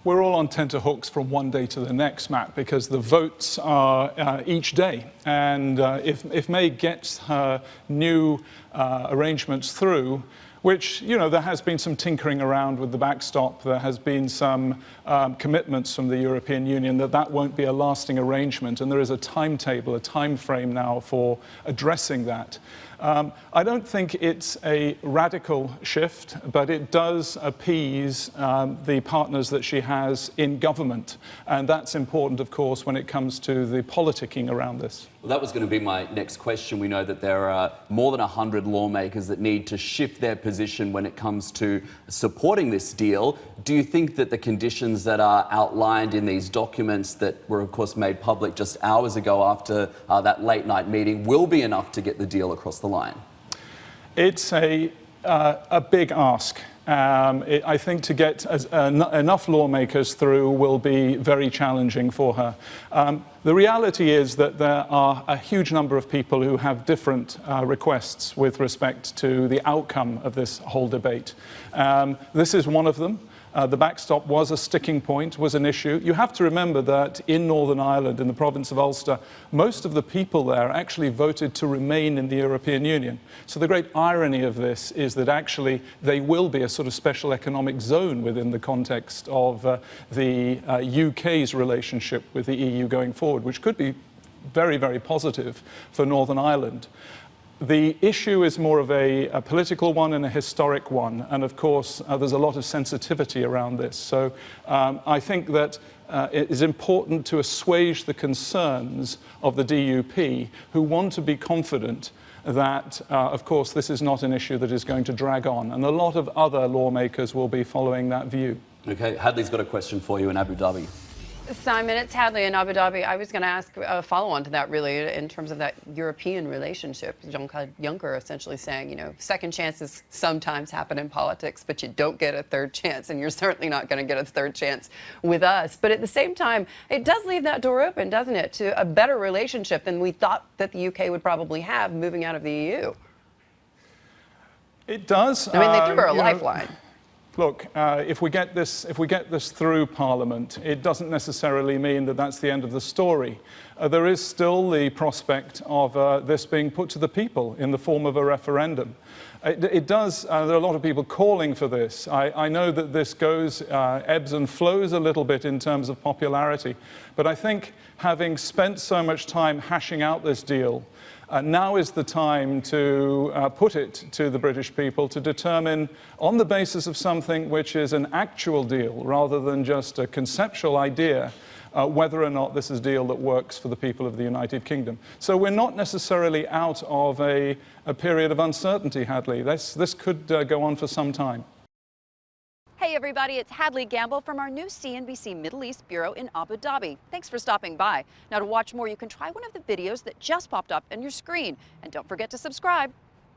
We're all on tenterhooks from one day to the next, Matt, because the votes are each day. And if May gets her new arrangements through, which, you know, there has been some tinkering around with the backstop, there has been some commitments from the European Union that won't be a lasting arrangement, and there is a timetable, a time frame now for addressing that. I don't think it's a radical shift, but it does appease the partners that she has in government. And that's important, of course, when it comes to the politicking around this. Well, that was going to be my next question. We know that there are more than 100 lawmakers that need to shift their position when it comes to supporting this deal. Do you think that the conditions that are outlined in these documents that were, of course, made public just hours ago after that late-night meeting will be enough to get the deal across the line? It's a big ask. I think to get enough lawmakers through will be very challenging for her. The reality is that there are a huge number of people who have different requests with respect to the outcome of this whole debate. This is one of them. The backstop was a sticking point, was an issue. You have to remember that in Northern Ireland, in the province of Ulster, most of the people there actually voted to remain in the European Union. So the great irony of this is that actually they will be a sort of special economic zone within the context of the UK's relationship with the EU going forward, which could be very, very positive for Northern Ireland. The issue is more of a political one and a historic one, and of course there's a lot of sensitivity around this. So I think that it is important to assuage the concerns of the DUP, who want to be confident that, of course, this is not an issue that is going to drag on, and a lot of other lawmakers will be following that view. Okay, Hadley's got a question for you in Abu Dhabi. Simon, it's Hadley in Abu Dhabi. I was going to ask a follow-on to that, really, in terms of that European relationship. Jean-Claude Juncker essentially saying, you know, second chances sometimes happen in politics, but you don't get a third chance, and you're certainly not going to get a third chance with us. But at the same time, it does leave that door open, doesn't it, to a better relationship than we thought that the UK would probably have moving out of the EU. It does. I mean, they threw her a lifeline. Look, if we get this through Parliament, it doesn't necessarily mean that that's the end of the story. There is still the prospect of this being put to the people in the form of a referendum. It does. There are a lot of people calling for this. I know that this goes ebbs and flows a little bit in terms of popularity, but I think having spent so much time hashing out this deal, now is the time to put it to the British people to determine, on the basis of something which is an actual deal rather than just a conceptual idea, whether or not this is a deal that works for the people of the United Kingdom. So we're not necessarily out of a period of uncertainty, Hadley. This could go on for some time. Hey everybody, it's Hadley Gamble from our new CNBC Middle East Bureau in Abu Dhabi. Thanks for stopping by. Now to watch more, you can try one of the videos that just popped up on your screen. And don't forget to subscribe.